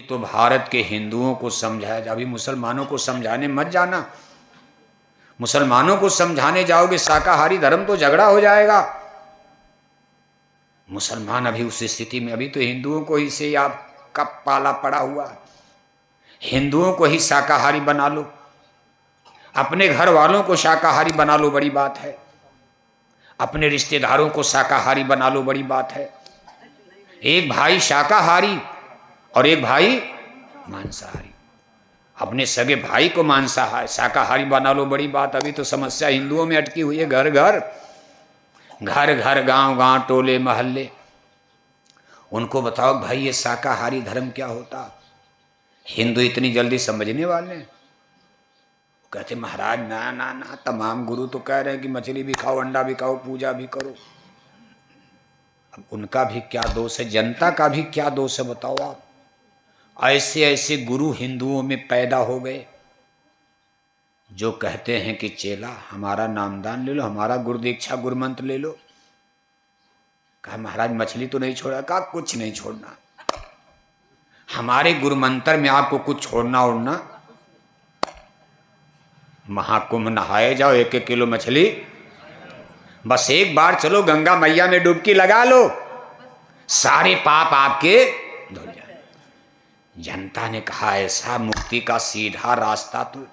तो भारत के हिंदुओं को समझाया जा, अभी मुसलमानों को समझाने मत जाना। मुसलमानों को समझाने जाओगे शाकाहारी धर्म तो झगड़ा हो जाएगा। मुसलमान अभी उस स्थिति में, अभी तो हिंदुओं को ही से आपका पाला पड़ा हुआ है। हिंदुओं को ही शाकाहारी बना लो, अपने घर वालों को शाकाहारी बना लो, बड़ी बात है। अपने रिश्तेदारों को शाकाहारी बना लो, बड़ी बात है। एक भाई शाकाहारी और एक भाई मांसाहारी, अपने सगे भाई को मांसाहारी शाकाहारी बना लो, बड़ी बात। अभी तो समस्या हिंदुओं में अटकी हुई है, घर घर घर घर, गांव गांव, टोले मोहल्ले। उनको बताओ भाई ये शाकाहारी धर्म क्या होता। हिंदू इतनी जल्दी समझने वाले हैं? कहते महाराज ना ना ना, तमाम गुरु तो कह रहे हैं कि मछली भी खाओ, अंडा भी खाओ, पूजा भी करो। अब उनका भी क्या दोष है, जनता का भी क्या दोष है, बताओ आप। ऐसे ऐसे गुरु हिंदुओं में पैदा हो गए जो कहते हैं कि चेला हमारा नामदान ले लो, हमारा गुरु दीक्षा गुरु मंत्र ले लो। कहा महाराज मछली तो नहीं छोड़ा। कहा कुछ नहीं छोड़ना, हमारे गुरु मंत्र में आपको कुछ छोड़ना उड़ना। महाकुंभ नहाए जाओ, 1-1 किलो मछली, बस एक बार चलो गंगा मैया में डुबकी लगा लो, सारे पाप आपके धुल जाए। जनता ने कहा ऐसा मुक्ति का सीधा रास्ता तो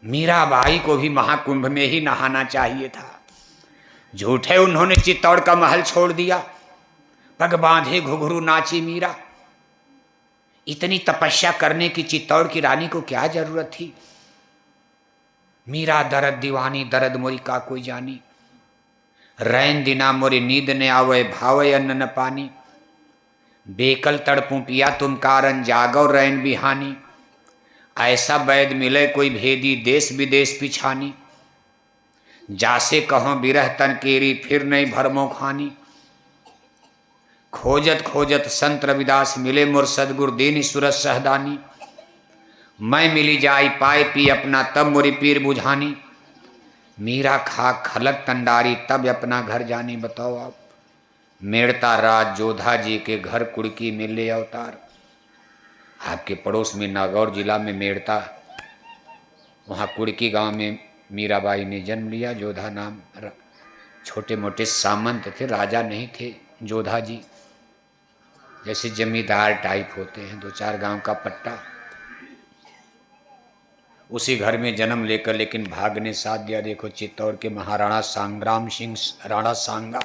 मीराबाई को भी महाकुंभ में ही नहाना चाहिए था। झूठे उन्होंने चित्तौड़ का महल छोड़ दिया, पग बांधे घुघरू नाची मीरा। इतनी तपस्या करने की चित्तौड़ की रानी को क्या जरूरत थी। मीरा दर्द दीवानी, दर्द मोरी का कोई जानी। रैन दिना मोरी नींद ने आवे, भावे अन्न न पानी। बेकल तड़पूं पिया तुम कारण, जागो रैन बिहानी। ऐसा वैद मिले कोई भेदी, देश विदेश पिछानी। जासे कहो बिरह तन केरी, फिर नहीं भरमो खानी। खोजत खोजत संत रविदास मिले, मोर सदगुरु दीन सूरत सहदानी। मैं मिली जाई पाए पी अपना, तब मोरी पीर बुझानी। मीरा खा खलक तंडारी, तब अपना घर जानी। बताओ आप, मेड़ता राज जोधा जी के घर कुड़की में ले अवतार। आपके पड़ोस में नागौर जिला में मेड़ता, वहाँ कुड़की गांव में मीराबाई ने जन्म लिया। जोधा नाम, छोटे मोटे सामंत थे, राजा नहीं थे। जोधा जी जैसे जमींदार टाइप होते हैं, 2-4 गांव का पट्टा। उसी घर में जन्म लेकर लेकिन भाग्य ने साथ दिया। देखो चित्तौड़ के महाराणा संग्राम सिंह राणा सांगा,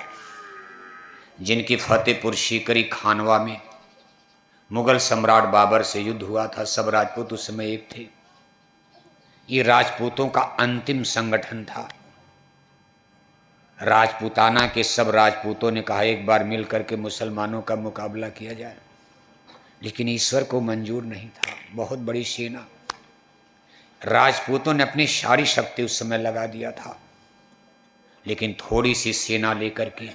जिनकी फतेहपुर सीकरी खानवा में मुगल सम्राट बाबर से युद्ध हुआ था। सब राजपूत उस समय एक थे। ये राजपूतों का अंतिम संगठन था। राजपूताना के सब राजपूतों ने कहा एक बार मिल करके मुसलमानों का मुकाबला किया जाए, लेकिन ईश्वर को मंजूर नहीं था। बहुत बड़ी सेना, राजपूतों ने अपनी सारी शक्ति उस समय लगा दिया था, लेकिन थोड़ी सी सेना लेकर के,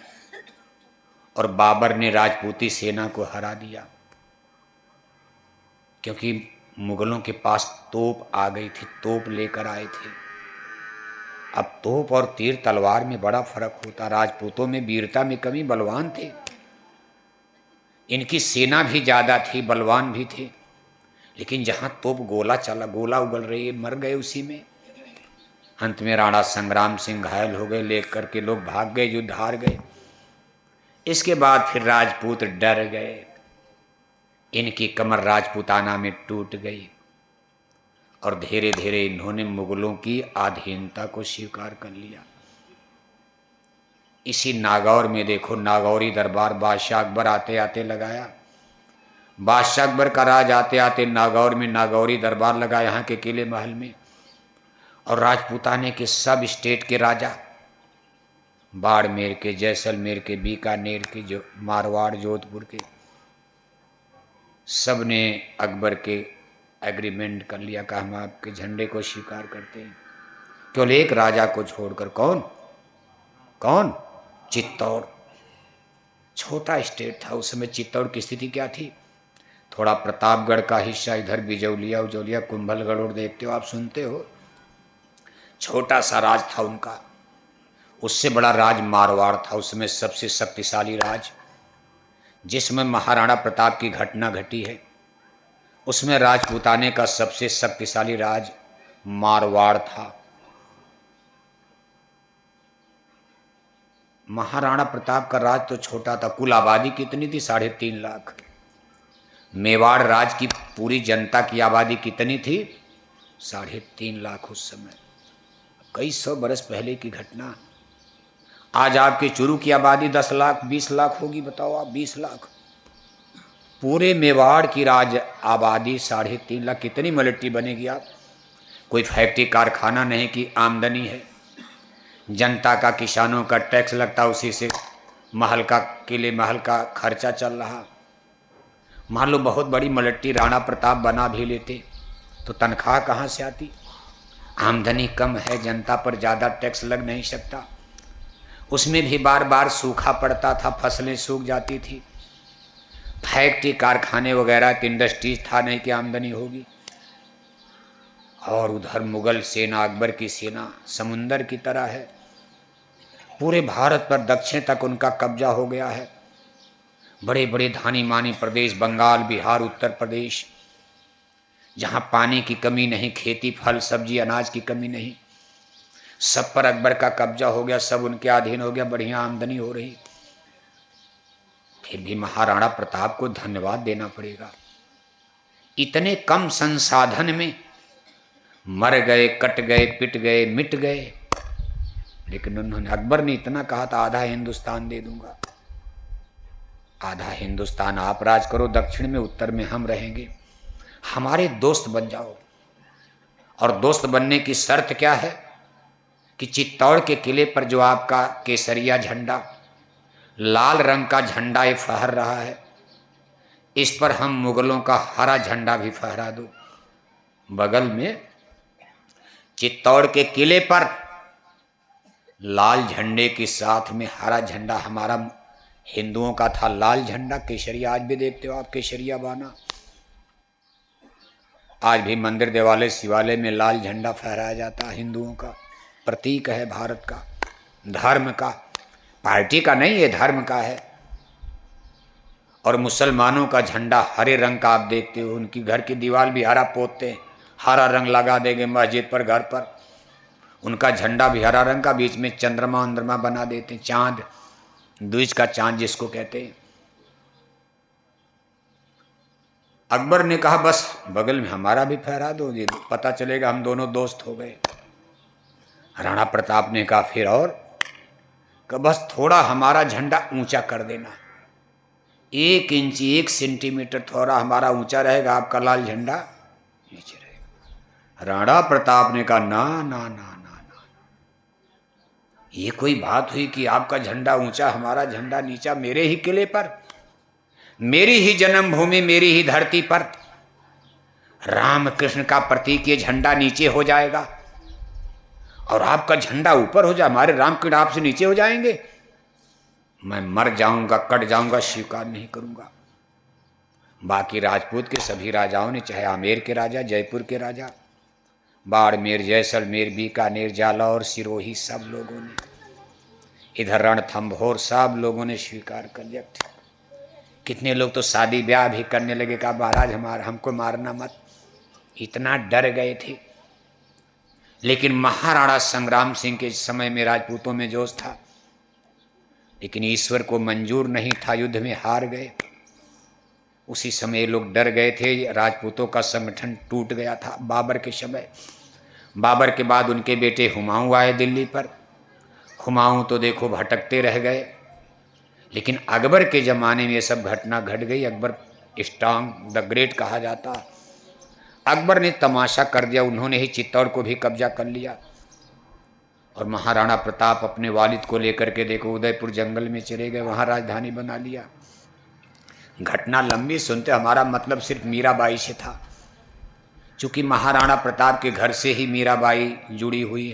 और बाबर ने राजपूती सेना को हरा दिया, क्योंकि मुगलों के पास तोप आ गई थी, तोप लेकर आए थे। अब तोप और तीर तलवार में बड़ा फर्क होता। राजपूतों में वीरता में कमी, बलवान थे। इनकी सेना भी ज्यादा थी, बलवान भी थे, लेकिन जहां तोप गोला चला, गोला उगल रही है, मर गए उसी में। अंत में राणा संग्राम सिंह घायल हो गए, लेकर के लोग भाग गए, युद्ध हार गए। इसके बाद फिर राजपूत डर गए, इनकी कमर राजपूताना में टूट गई, और धीरे धीरे इन्होंने मुगलों की अधीनता को स्वीकार कर लिया। इसी नागौर में देखो, नागौरी दरबार बादशाह अकबर आते आते लगाया। बादशाह अकबर का राज आते आते नागौर में नागौरी दरबार लगा, यहाँ के किले महल में। और राजपूताने के सब स्टेट के राजा, बाड़मेर के, जैसलमेर के, बीकानेर के, जो मारवाड़ जोधपुर के, सब ने अकबर के एग्रीमेंट कर लिया, कहा हम आपके झंडे को स्वीकार करते हैं। केवल एक राजा को छोड़कर। कौन? कौन? चित्तौड़। छोटा स्टेट था उस समय। चित्तौड़ की स्थिति क्या थी? थोड़ा प्रतापगढ़ का हिस्सा, इधर बिजौलिया उजौलिया कुंभलगढ़ और देखते हो आप, सुनते हो। छोटा सा राज था उनका। उससे बड़ा राज मारवाड़ था उस समय, सबसे शक्तिशाली राज। जिसमें महाराणा प्रताप की घटना घटी है, उसमें राजपूताने का सबसे शक्तिशाली राज मारवाड़ था। महाराणा प्रताप का राज तो छोटा था, कुल आबादी कितनी थी? 3.5 लाख। मेवाड़ राज की पूरी जनता की आबादी कितनी थी? 3.5 लाख उस समय। कई सौ बरस पहले की घटना। आज आपके चूरू की आबादी 10 लाख 20 लाख होगी, बताओ आप, 20 लाख। पूरे मेवाड़ की राज आबादी 3.5 लाख, कितनी मिलिट्री बनेगी आप? कोई फैक्ट्री कारखाना नहीं कि आमदनी है, जनता का, किसानों का टैक्स लगता, उसी से महल का, किले महल का खर्चा चल रहा। मान लो बहुत बड़ी मिलिट्री राणा प्रताप बना भी लेते तो तनख्वाह कहाँ से आती? आमदनी कम है, जनता पर ज़्यादा टैक्स लग नहीं सकता। उसमें भी बार बार सूखा पड़ता था, फसलें सूख जाती थी, फैक्ट्री कारखाने वगैरह इंडस्ट्रीज था नहीं कि आमदनी होगी। और उधर मुगल सेना, अकबर की सेना समुंदर की तरह है, पूरे भारत पर दक्षिण तक उनका कब्जा हो गया है। बड़े बड़े धानी मानी प्रदेश, बंगाल, बिहार, उत्तर प्रदेश, जहाँ पानी की कमी नहीं, खेती, फल, सब्जी, अनाज की कमी नहीं, सब पर अकबर का कब्जा हो गया, सब उनके अधीन हो गया, बढ़िया आमदनी हो रही। फिर भी महाराणा प्रताप को धन्यवाद देना पड़ेगा। इतने कम संसाधन में मर गए, कट गए, पिट गए, मिट गए, लेकिन उन्होंने, अकबर ने इतना कहा था, आधा हिंदुस्तान दे दूंगा, आधा हिंदुस्तान आप राज करो दक्षिण में, उत्तर में हम रहेंगे, हमारे दोस्त बन जाओ। और दोस्त बनने की शर्त क्या है कि चित्तौड़ के किले पर जो आपका केसरिया झंडा, लाल रंग का झंडा ये फहर रहा है, इस पर हम मुगलों का हरा झंडा भी फहरा दो। बगल में चित्तौड़ के किले पर लाल झंडे के साथ में हरा झंडा, हमारा हिंदुओं का था लाल झंडा, केसरिया। आज भी देखते हो आप केसरिया बाना, आज भी मंदिर, देवालय, शिवालय में लाल झंडा फहराया जाता, हिंदुओं का प्रतीक है, भारत का, धर्म का, पार्टी का नहीं, ये धर्म का है। और मुसलमानों का झंडा हरे रंग का, आप देखते हो उनकी घर की दीवार भी हरा पोतते हैं, हरा रंग लगा देंगे मस्जिद पर, घर पर, उनका झंडा भी हरा रंग का, बीच में चंद्रमा वंद्रमा बना देते हैं, चांद, द्विज का चांद जिसको कहते हैं। अकबर ने कहा बस बगल में हमारा भी फहरा दो, ये पता चलेगा हम दोनों दोस्त हो गए। राणा प्रताप ने कहा फिर और, कि बस थोड़ा हमारा झंडा ऊंचा कर देना, 1 इंच 1 सेंटीमीटर थोड़ा हमारा ऊंचा रहेगा, आपका लाल झंडा नीचे रहेगा। राणा प्रताप ने कहा ना ना ना ना ना, ये कोई बात हुई कि आपका झंडा ऊंचा, हमारा झंडा नीचा, मेरे ही किले पर, मेरी ही जन्मभूमि, मेरी ही धरती पर राम कृष्ण का प्रतीक ये झंडा नीचे हो जाएगा और आपका झंडा ऊपर हो जाए, हमारे राम कृष्ण आपसे नीचे हो जाएंगे, मैं मर जाऊंगा, कट जाऊंगा, स्वीकार नहीं करूंगा। बाकी राजपूत के सभी राजाओं ने, चाहे आमेर के राजा, जयपुर के राजा, बाड़मेर, जैसलमेर, बीकानेर, जालौर, सिरोही, सब लोगों ने, इधर रणथंभौर, सब लोगों ने स्वीकार कर लिया। कितने लोग तो शादी ब्याह भी करने लगे, कहा महाराज हमको मारना मत, इतना डर गए थे। लेकिन महाराणा संग्राम सिंह के समय में राजपूतों में जोश था, लेकिन ईश्वर को मंजूर नहीं था, युद्ध में हार गए। उसी समय लोग डर गए थे, राजपूतों का संगठन टूट गया था बाबर के समय। बाबर के बाद उनके बेटे हुमायूं आए दिल्ली पर, हुमायूं तो देखो भटकते रह गए, लेकिन अकबर के ज़माने में ये सब घटना घट गई। अकबर स्ट्रांग, द ग्रेट कहा जाता। अकबर ने तमाशा कर दिया, उन्होंने ही चित्तौड़ को भी कब्जा कर लिया। और महाराणा प्रताप अपने वालिद को लेकर के देखो उदयपुर जंगल में चले गए, वहाँ राजधानी बना लिया। घटना लंबी सुनते, हमारा मतलब सिर्फ मीराबाई से था, चूँकि महाराणा प्रताप के घर से ही मीराबाई जुड़ी हुई है।